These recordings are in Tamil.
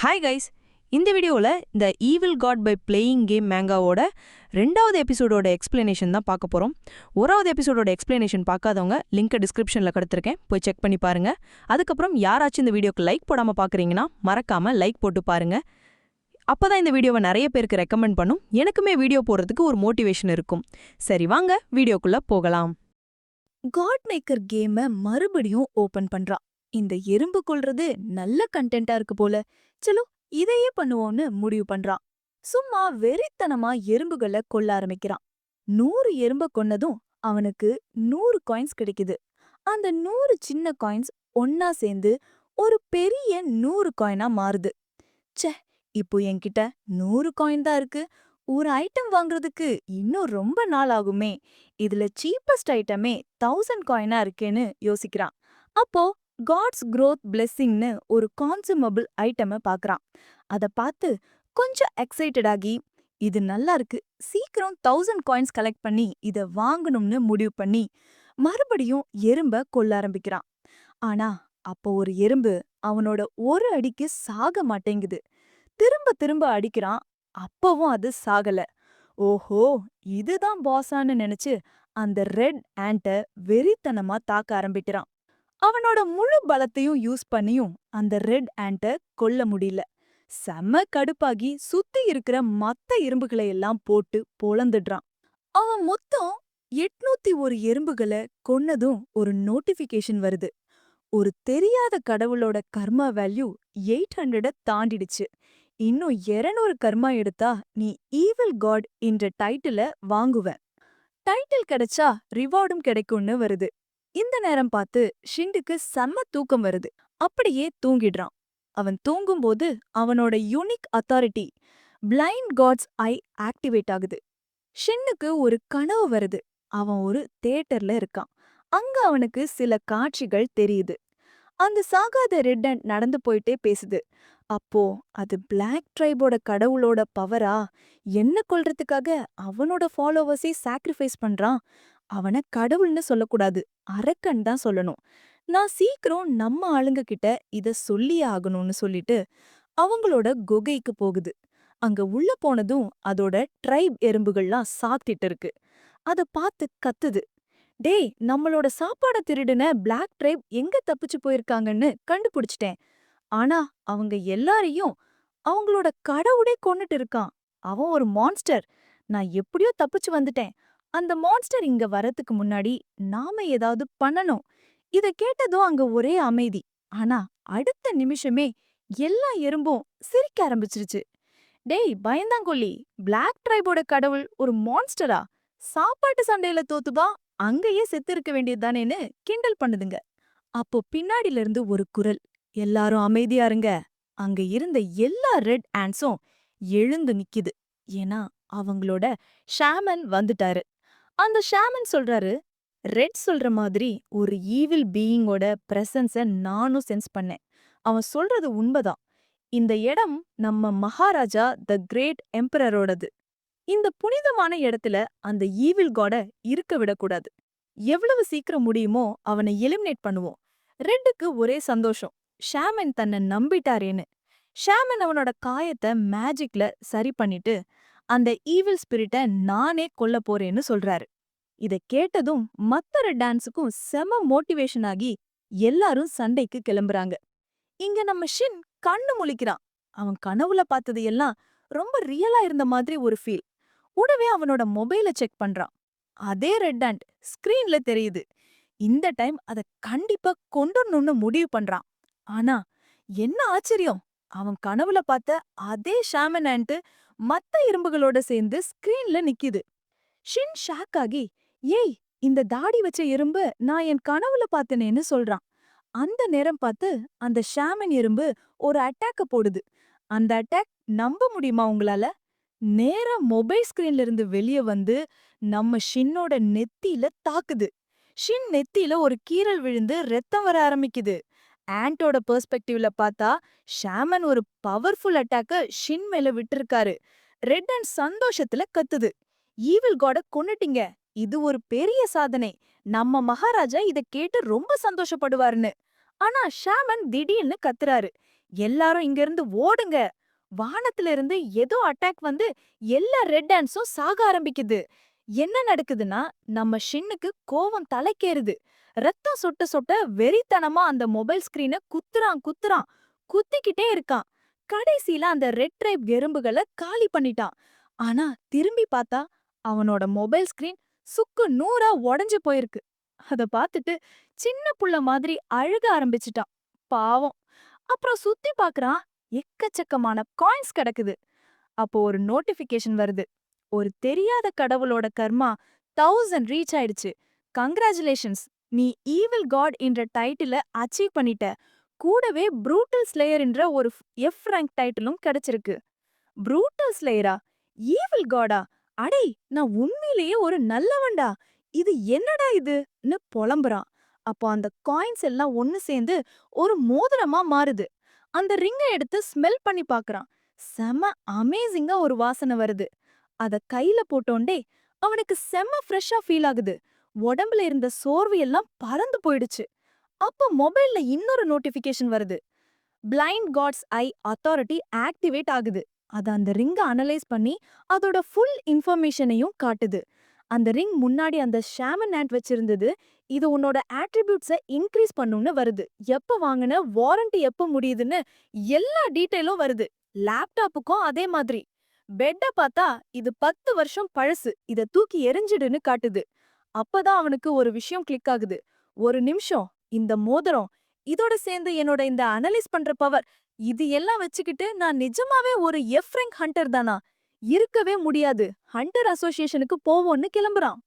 Hi guys. இந்த வீடியோவில் இந்த evil god by playing game மேங்காவோட 2வது எபிசோடோட எக்ஸ்பிளனேஷன் தான் பார்க்க போகிறோம். 1வது எபிசோடோட எக்ஸ்பிளனேஷன் பார்க்காதவங்க லிங்க்கை டிஸ்கிரிப்ஷனில் கொடுத்துருக்கேன், போய் செக் பண்ணி பாருங்க. அதுக்கப்புறம் யாராச்சும் இந்த வீடியோக்கு லைக் போடாமல் பார்க்குறீங்கன்னா மறக்காமல் லைக் போட்டு பாருங்க. அப்போ தான் இந்த வீடியோவை நிறைய பேருக்கு ரெக்கமெண்ட் பண்ணும், எனக்குமே வீடியோ போடுறதுக்கு ஒரு மோட்டிவேஷன் இருக்கும். சரி வாங்க வீடியோக்குள்ளே போகலாம். காட் மேக்கர் கேமை மறுபடியும் ஓபன் பண்றா. இந்த எறும்பு கொல்றது நல்ல கண்டென்ட்டா இருக்கு போல, சலோ இதையே பண்ணுவோம்னு முடிவு பண்றான். சும்மா வெறித்தனமா எறும்புகளை கொல்ல ஆரம்பிக்கிறான். 100 எறும்ப கொன்னதும் அவனுக்கு 100 காயின்ஸ் கிடைக்குது. அந்த 100 சின்ன காயின்ஸ் ஒன்னா சேர்ந்து ஒரு பெரிய 100 காயினா மாறுது. ச்சே, இப்போ என்கிட்ட 100 காயின் தான் இருக்கு, ஒரு ஐட்டம் வாங்குறதுக்கு இன்னும் ரொம்ப நாள் ஆகுமே. இதுல சீப்பஸ்ட் ஐட்டமே 1000 காயினா இருக்கேன்னு யோசிக்கிறான். அப்போ காட்ஸ் growth blessingன்னு ஒரு கான்சூமபிள் ஐட்டமை பார்க்கறான். அத பார்த்து கொஞ்சம் எக்ஸைட்டட் ஆகி, இது நல்லா இருக்கு, சீக்கிரம் 1000 காயின்ஸ் கலெக்ட் பண்ணி இத வாங்கணும்னு முடிவு பண்ணி மறுபடியும் எறும்ப கொல்ல ஆரம்பிக்கிறான். ஆனா அப்போ ஒரு எறும்பு அவனோட ஒரு அடிக்கு சாக மாட்டேங்குது. திரும்ப திரும்ப அடிக்கிறான், அப்பவும் அது சாகல. ஓஹோ, இதுதான் பாஸான்னு நினைச்சு அந்த ரெட் ஆண்ட வெறித்தனமா தாக்க ஆரம்பிக்கிறான். அவனோட முழு பலத்தையும் யூஸ் பண்ணியும் அந்த ரெட் ஆண்ட கொல்ல முடியல. செம்ம கடுப்பாகி சுத்தி இருக்கிற மத்த எறும்புகளை எல்லாம் போட்டு பொளந்துடுறான். அவன் மொத்தம் 801 எறும்புகளை கொன்னதும் ஒரு நோட்டிபிகேஷன் வருது. ஒரு தெரியாத கடவுளோட கர்மா வேல்யூ 800 தாண்டிடுச்சு. இன்னும் 200 கர்மா எடுத்தா நீ ஈவில் காட் என்ற டைட்டில வாங்குவ. டைட்டில் கிடைச்சா ரிவார்டும் கிடைக்கும்னு வருது. இந்த நேரம் பார்த்து ஷிண்டுக்கு செம்ம தூக்கம் வருது. அப்படியே தூங்கிடுறான். அவன் தூங்கும்போது அவனோட யூனிக் அத்தாரிட்டி பிளைண்ட் காட்ஸ் ஐ ஆக்டிவேட் ஆகுது. ஷின்னுக்கு ஒரு கனவு வருது. அவன் ஒரு தியேட்டர்ல இருக்கான். அங்க அவனுக்கு சில காட்சிகள் தெரியுது. அந்த சாகாத ரெட் அண்ட் நடந்து போயிட்டே பேசுது. அப்போ அது பிளாக் ட்ரைபோட கடவுளோட பவரா? என்ன கொல்றதுக்காக அவனோட ஃபாலோவர்ஸை சாக்ரிஃபைஸ் பண்றான். அவன கடவுள்னு சொல்லக்கூடாது, அரக்கன் தான் சொல்லணும். நான் சீக்கிரம் நம்ம ஆளுங்க கிட்ட இத சொல்லியே ஆகணும்னு சொல்லிட்டு அவங்களோட குகைக்கு போகுது. அங்க உள்ள போனதும் அதோட ட்ரைப் எறும்புகள்லாம் சாத்திட்டு இருக்கு. அத பார்த்து கத்துது. டேய், நம்மளோட சாப்பாட திருடுன பிளாக் ட்ரைப் எங்க தப்பிச்சு போயிருக்காங்கன்னு கண்டுபிடிச்சிட்டேன். ஆனா அவங்க எல்லாரையும் அவங்களோட கடவுளே கொன்னுட்டு இருக்கான். அவன் ஒரு மான்ஸ்டர். நான் எப்படியோ தப்பிச்சு வந்துட்டேன். அந்த மான்ஸ்டர் இங்க வரதுக்கு முன்னாடி நாம ஏதாவது பண்ணணும். இத கேட்டதும் அங்க ஒரே அமைதி. ஆனா அடுத்த நிமிஷமே எல்லா எறும்பும் சிரிக்க ஆரம்பிச்சிருச்சு. டேய் பயந்தாங்கொல்லி, பிளாக் ட்ரைபோட கடவுள் ஒரு மான்ஸ்டரா? சாப்பாட்டு சண்டையில தோத்துபா அங்கேயே செத்து இருக்க வேண்டியதுதானேன்னு கிண்டல் பண்ணுதுங்க. அப்போ பின்னாடில இருந்து ஒரு குரல், எல்லாரும் அமைதியா இருங்க. அங்க இருந்த எல்லா ரெட் ஆண்ட்ஸும் எழுந்து நிக்குது. ஏன்னா அவங்களோட ஷாமன் வந்துட்டாரு. அந்த ஷாமன் சொல்றாரு, ரெட் சொல்ற மாதிரி ஒரு ஈவில் பீயிங்கோட பிரசன்ஸ நானும் சென்ஸ் பண்ணேன். அவன் சொல்றது உண்மைதான். இந்த இடம் நம்ம மகாராஜா த கிரேட் எம்பரரோடது. இந்த புனிதமான இடத்துல அந்த ஈவில் காட இருக்க விடக்கூடாது. எவ்வளவு சீக்கிரம் முடியுமோ அவனை எலிமினேட் பண்ணுவோம். ரெட்டுக்கு ஒரே சந்தோஷம், ஷாமன் தன்னை நம்பிட்டாரேன்னு. ஷாமன் அவனோட காயத்தை மேஜிக்ல சரி பண்ணிட்டு அந்த ஈவில் ஸ்பிரிட்ட நானே கொல்ல போறேன்னு சொல்றாரு. இத கேட்டதும் மத்த ரெட் டான்ஸுக்கும் செம மோட்டிவேஷன் ஆகி எல்லாரும் சண்டைக்கு கிளம்புறாங்க. இங்க நம்ம ஷின் கண்ணு முழிக்கிறான். அவன் கனவுல பார்த்தது எல்லாம் ரொம்ப ரியலா இருந்த மாதிரி ஒரு ஃபீல். உடனே அவனோட மொபைல செக் பண்றான். அதே ரெட் டாண்ட் ஸ்கிரீன்ல தெரியுது. இந்த டைம் அத கண்டிப்பா கொண்டுடணும்னு முடிவு பண்றான். ஆனா என்ன ஆச்சரியம், அவன் கனவுல பார்த்த அதே ஷாமன் ஆண்ட் மத்த எறும்புகளோட சேர்ந்து ஸ்கிரீன்ல நிக்குது. ஷின் ஷாக் ஆகி, ஏய், இந்த தாடி வச்ச எறும்பு நான் என் கனவுல பார்த்தனேன்னு சொல்றான். அந்த நேரம் பார்த்து அந்த ஷாமன் எறும்பு ஒரு அட்டாக்க போடுது. அந்த அட்டாக் நம்ப முடியுமா உங்களால? நேரா மொபைல் ஸ்கிரீன்ல இருந்து வெளிய வந்து நம்ம ஷின்னோட நெத்தியில தாக்குது. ஷின் நெத்தியில ஒரு கீறல் விழுந்து ரத்தம் வர ஆரம்பிக்குது. ஆண்டோட பெர்ஸ்பெக்டிவ்ல பார்த்தா ஷாமன் ஒரு பவர்ஃபுல் அட்டாக்க ஷின் மேல விட்டிருக்காரு. ரெட் அண்ட் சந்தோஷத்துல கத்துது, ஈவில் காட கொன்னுட்டீங்க, இது ஒரு பெரிய சாதனை, நம்ம மகாராஜா இத கேட்டு ரொம்ப சந்தோஷப்படுவாருன்னு. ஆனா ஷாமன் திடீர்னு கத்துறாரு, எல்லாரும் இங்க இருந்து ஓடுங்க. வானத்துல இருந்து ஏதோ அட்டாக் வந்து எல்லா ரெட் ஹேண்ட்ஸும் சாக ஆரம்பிக்குது. என்ன நடக்குதுன்னா, நம்ம ஷின்னுக்கு கோவம் தலைக்கேறுது. ரத்தம் சொட்ட சொட்ட வெறித்தனமா அந்த மொபைல் ஸ்கிரீன குத்துறான். குத்திக்கிட்டே இருக்கான். கடைசியில அந்த ரெட் ட்ரைப் எறும்புகள காலி பண்ணிட்டான். ஆனா திரும்பி பார்த்தா அவனோட மொபைல் ஸ்கிரீன் சுக்கு நூறா உடைஞ்சு போயிருக்கு. அத பார்த்துட்டு சின்ன புள்ள மாதிரி அழுக ஆரம்பிச்சுட்டான். பாவம். அப்புறம் சுத்தி பார்க்கறான். எக்கச்சக்கமான காயின்ஸ் கிடக்குது. அப்போ ஒரு நோட்டிபிகேஷன் வருது. ஒரு தெரியாத கடவுளோட கர்மா 1000 ரீச் ஆயிடுச்சு. கங்க்ராச்சுலேஷன்ஸ், நீ ஈவில் காட் என்ற டைட்டில அச்சீவ் பண்ணிட்ட. கூடவே ப்ரூட்டல் ஸ்லேயர் என்ற ஒரு எஃப் ரேங்க் டைட்டிலும் கிடைச்சிருக்கு. ப்ரூட்டல் ஸ்லேயரா? ஈவில் காடா? அடே, நான் உண்மையிலேயே ஒரு நல்லவன்டா. இது என்னடா இதுன்னு புலம்புறான். அப்போ அந்த காயின்ஸ் எல்லாம் ஒன்னு சேர்ந்து ஒரு மோதிரமா மாறுது. அந்த ரிங்க எடுத்து ஸ்மெல் பண்ணி பார்க்கறான். செம அமேசிங்கா ஒரு வாசனை வருது. அத கையில போட்டோண்டே அவனுக்கு செம்ம ஃப்ரெஷ்ஷா ஃபீல் ஆகுது. உடம்புல இருந்த சோர்வு எல்லாம் பறந்து போயிடுச்சு. அப்போ மொபைல்ல இன்னொரு நோட்டிபிகேஷன் வருது. பிளைண்ட் காட்ஸ் ஐ அத்தாரிட்டி ஆக்டிவேட் ஆகுது. அது அந்த ரிங்க அனலைஸ் பண்ணி அதோட ஃபுல் இன்ஃபர்மேஷனையும் காட்டுது. அந்த ரிங் முன்னாடி அந்த ஷாமன் ஆண்ட் வச்சிருந்தது. இது உன்னோட ஆட்ரிபியூட்ஸை இன்க்ரீஸ் பண்ணும்னு வருது. எப்ப வாங்குன, வாரண்டி எப்ப முடியுதுன்னு எல்லா டீடைலும் வருது. லேப்டாப்புக்கும் அதே மாதிரி. பெட்ட பார்த்தா இது 10 வருஷம் பழசு, இத தூக்கி எறிஞ்சிடுன்னு காட்டுது. அப்பதான் அவனுக்கு ஒரு விஷயம் கிளிக் ஆகுது. ஒரு நிமிஷம், இந்த மோதிரம் இதோட சேர்ந்து என்னோட இந்த அனலைஸ் பண்ற பவர், இது எல்லாம் வச்சுக்கிட்டு நான் நிஜமாவே ஒரு எஃப் ரேங்க் ஹண்டர் தானா? இருக்கவே முடியாது. ஹண்டர் அசோசியேஷனுக்கு போவோம்னு கிளம்புறான்.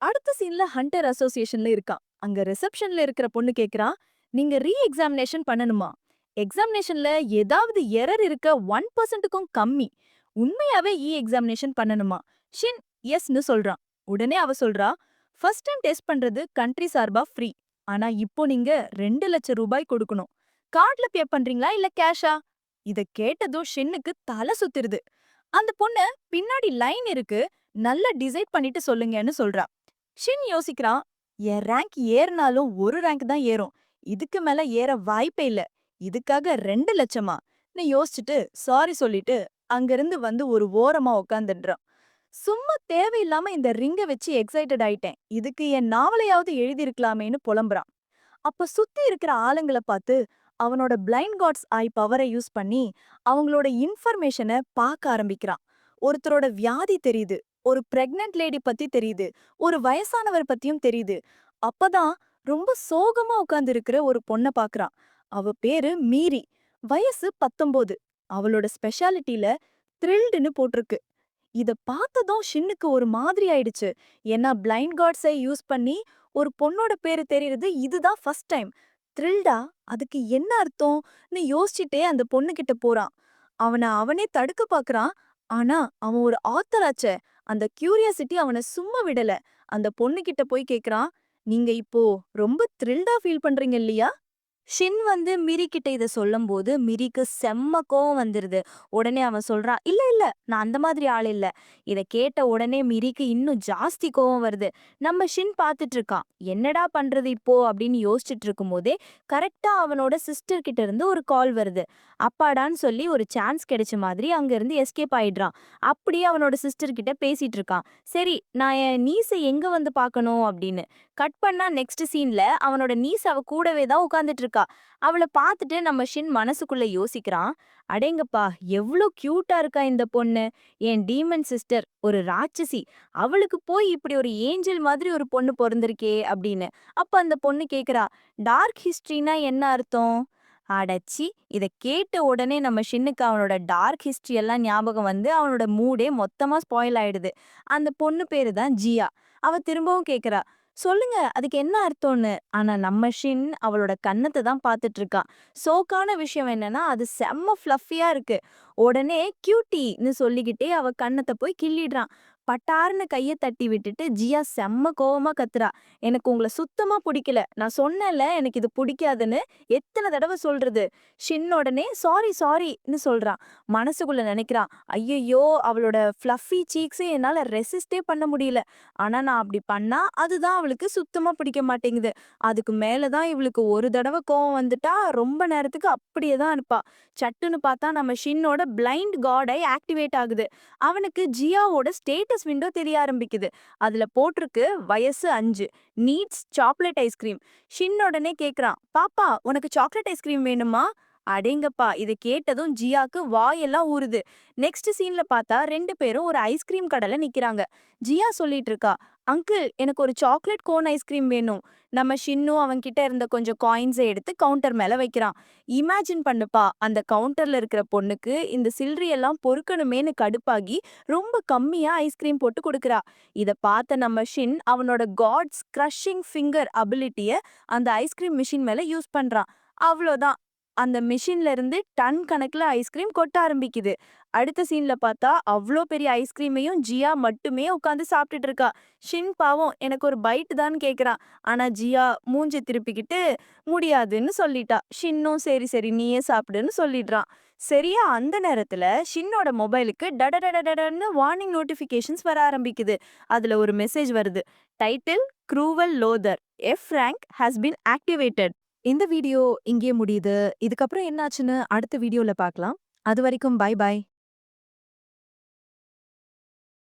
அடுத்த சீன்ல ஹண்டர் அசோசியேஷன்ல இருக்கான். அங்க ரிசப்ஷன்ல இருக்கிற பொண்ணு கேக்குறா, நீங்க ரீ எக்ஸாமினேஷன் பண்ணணுமா? எக்ஸாமினேஷன்ல ஏதாவது எரர் இருக்க 1%க்கும் கம்மி. உண்மையாவே எக்ஸாமினேஷன் பண்ணணுமா? ஷின் எஸ்னு சொல்றான். உடனே அவ சொல்றா, ஃபர்ஸ்ட் டைம் டெஸ்ட் பண்றது கண்ட்ரி சார்பா ஃப்ரீ. ஆனா இப்போ நீங்க 2 லட்சம் ரூபாய் கொடுக்கணும். கார்ட்ல பே பண்றீங்களா இல்ல கேஷா? இத கேட்டதும் ஷின்னுக்கு தலை சுத்திருது. அந்த பொண்ணு பின்னாடி லைன் இருக்கு, நல்லா டிசைட் பண்ணிட்டு சொல்லுங்கன்னு சொல்றா. ஷின் யோசிக்கிறான். என் ரேங்க் ஏறினாலும் ஒரு ரேங்க் தான் ஏறும். இதுக்கு மேல ஏற வாய்ப்பே இல்ல. இதுக்காக 2 லட்சமா? ன்னு யோசிச்சுட்டு சாரி சொல்லிட்டு அங்கிருந்து வந்து ஒரு ஓரமா உட்காந்துன்றான். சும்மா தேவையில்லாம இந்த ரிங்க வச்சு எக்ஸைட்டட் ஆயிட்டேன். இதுக்கு என் நாவலையாவது எழுதியிருக்கலாமேன்னு புலம்புறான். அப்ப சுத்தி இருக்கிற ஆளுங்கள பார்த்து அவனோட பிளைண்ட் காட்ஸ் ஐ பவரை யூஸ் பண்ணி அவங்களோட இன்ஃபர்மேஷனை பார்க்க ஆரம்பிக்கிறான். ஒருத்தரோட வியாதி தெரியுது, ஒரு பிரெக்னன்ட் லேடி பத்தி தெரியுது, ஒரு வயசானவர் பத்தியும் தெரியுது. அப்பதான் ரொம்ப சோகமா உட்கார்ந்து இருக்கிற ஒரு பொண்ண பாக்குறான். அவ பேரு மீரி. வயசு 19. அவளோட ஸ்பெஷாலிட்டில த்ரில்டுன்னு போட்டிருக்கு. இத பார்த்ததும் ஷின்னுக்கு ஒரு மாதிரி ஆயிடுச்சு. ஏன்னா பிளைண்ட் காட்ஸை யூஸ் பண்ணி ஒரு பொண்ணோட பேரு தெரியறது இதுதான் ஃபர்ஸ்ட் டைம். த்ரில்டா? அதுக்கு என்ன அர்த்தம்னு யோசிச்சுட்டே அந்த பொண்ணு கிட்ட போறான். அவனே தடுக்க பாக்குறான். ஆனா அவன் ஒரு ஆத்தர் ஆச்சே. அந்த கியூரியாசிட்டி அவன சும்மா விடல. அந்த பொண்ணு கிட்ட போய் கேக்குறான், நீங்க இப்போ ரொம்ப த்ரில்டா ஃபீல் பண்றீங்க இல்லையா? ஷின் வந்து மிரி கிட்ட இத சொல்லும்போது மிரிக்கு செம்ம கோவம் வந்துருது. உடனே அவன் சொல்றான், இல்ல இல்ல, நான் அந்த மாதிரி ஆள் இல்ல. இத கேட்ட உடனே மிரிக்கு இன்னும் ஜாஸ்தி கோவம் வருது. நம்ம ஷின் பாத்துட்டு இருக்கான். என்னடா பண்றது இப்போ அப்படின்னு யோசிச்சுட்டு இருக்கும்போதே கரெக்டா அவனோட சிஸ்டர் கிட்ட இருந்து ஒரு கால் வருது. அப்பாடான்னு சொல்லி ஒரு சான்ஸ் கிடைச்ச மாதிரி அங்க இருந்து எஸ்கேப் ஆயிடுறான். அப்படியே அவனோட சிஸ்டர் கிட்ட பேசிட்டு இருக்கான். சரி, நான் என் நீஸை எங்க வந்து பார்க்கணும் அப்படின்னு. கட் பண்ணா நெக்ஸ்ட் சீன்ல அவனோட நீஸ் அவ கூடவே தான் உட்கார்ந்துட்டு இருக்கா. அவளை பார்த்துட்டு நம்ம ஷின் மனசுக்குள்ள யோசிக்கிறான், அடேங்கப்பா எவ்ளோ கியூட்டா இருக்கா இந்த பொண்ணு. என் டீமன் சிஸ்டர் ஒரு ராட்சசி, அவளுக்கு போய் இப்படி ஒரு ஏஞ்சல் மாதிரி ஒரு பொண்ணு பிறந்திருக்கே அப்படின்னு. அப்ப அந்த பொண்ணு கேக்குறா, டார்க் ஹிஸ்டரினா என்ன அர்த்தம்? அடச்சி, இத கேட்ட உடனே நம்ம ஷின்னுக்கு அவனோட டார்க் ஹிஸ்டரி எல்லாம் ஞாபகம் வந்து அவனோட மூடே மொத்தமா ஸ்பாயில் ஆயிடுது. அந்த பொண்ணு பேரு தான் ஜியா. அவ திரும்பவும் கேக்குறா, சொல்லுங்க அதுக்கு என்ன அர்த்தம்னு. ஆனா நம்ம ஷின் அவளோட கன்னத்தை தான் பார்த்துட்டு இருக்கான். சோக்கான விஷயம் என்னன்னா அது செம்ம ஃப்ளஃபியா இருக்கு. உடனே கியூட்டின்னு சொல்லிக்கிட்டே அவ கன்னத்தை போய் கிள்ளிடுறான். பட்டார்னு கைய தட்டி விட்டுட்டு ஜியா செம்ம கோவமா கத்துறா. எனக்கு உங்கள சுத்தமா புடிக்கல. நான் சொன்னேன்ல எனக்கு இது புடிக்காதுன்னு. எத்தன தடவ சொல்றது? ஷின் உடனே சாரி சாரின்னு சொல்றான். மனசுக்குள்ள நினைக்கிறான், ஐயையோ அவளோட ஃப்ளஃபி சீக்ஸ என்னால ரெசிஸ்டே பண்ண முடியல. ஆனா நான் அப்படி பண்ணா அதுதான் அவளுக்கு சுத்தமா பிடிக்க மாட்டேங்குது. அதுக்கு மேல தான் இவளுக்கு ஒரு தடவ கோவம் வந்துட்டா ரொம்ப நேரத்துக்கு அப்படியே தான் இருப்பா. சட்டுன்னு பார்த்தா நம்ம ஷின்னோட பிளைண்ட் காட் ஐ ஆக்டிவேட் ஆகுது. அவனுக்கு ஜியாவோட ஸ்டேட்டஸ் விண்டோ தெரிய ஆரம்பிக்குது. அதுல போட்டிருக்கு வயசு 5, நீட்ஸ் சாக்லேட் ஐஸ்கிரீம். ஷின் உடனே கேக்குறான், பாப்பா உனக்கு சாக்லேட் ஐஸ்கிரீம் வேணுமா? அடேங்கப்பா இத கேட்டதும் ஜியாக்கு வாயெல்லாம் ஊறுது. நெக்ஸ்ட் சீன்ல பார்த்தா 2 பேரும் ஒரு ஐஸ்கிரீம் கடையில நிக்கிறாங்க. ஜியா சொல்லிட்டு இருக்கா, அங்கிள் எனக்கு ஒரு சாக்லேட் கோன் ஐஸ்கிரீம் வேணும். நம்ம ஷின்னும் அவன்கிட்ட இருந்த கொஞ்சம் காயின்ஸை எடுத்து கவுண்டர் மேல வைக்கிறான். இமேஜின் பண்ணுப்பா, அந்த கவுண்டர்ல இருக்கிற பொண்ணுக்கு இந்த சில்லறை எல்லாம் பொறுக்கணுமேனு கடுப்பாகி ரொம்ப கம்மியா ஐஸ்கிரீம் போட்டு கொடுக்கறா. இத பார்த்த நம்ம ஷின் அவனோட காட்ஸ் கிரஷிங் ஃபிங்கர் அபிலிட்டிய அந்த ஐஸ்கிரீம் மிஷின் மேல யூஸ் பண்றான். அவ்வளோதான். அந்த மிஷின்ல இருந்து டன் கணக்குல ஐஸ்கிரீம் கொட்ட ஆரம்பிக்குது. அடுத்த சீன்ல பார்த்தா அவ்ளோ பெரிய ஐஸ்கிரீமையும் ஜியா மட்டுமே உட்காந்து சாப்பிட்டுட்டு இருக்கா. ஷின் பாவம் எனக்கு ஒரு பைட் தான் கேக்குறான். ஆனா ஜியா மூஞ்சி திருப்பிக்கிட்டு முடியாதுன்னு சொல்லிட்டா. ஷின்னும் சரி சரி நீயே சாப்பிடுன்னு சொல்லிடுறான். சரியா அந்த நேரத்துல ஷின்னோட மொபைலுக்கு டடடடடன்னு வார்னிங் நோட்டிபிகேஷன்ஸ் வர ஆரம்பிக்குது. அதுல ஒரு மெசேஜ் வருது. Title cruel lothar F rank has been activated. இந்த வீடியோ இங்கே முடியுது. இதுக்கப்புறம் என்னாச்சுன்னு அடுத்த வீடியோல பார்க்கலாம். அது வரைக்கும் பை பை.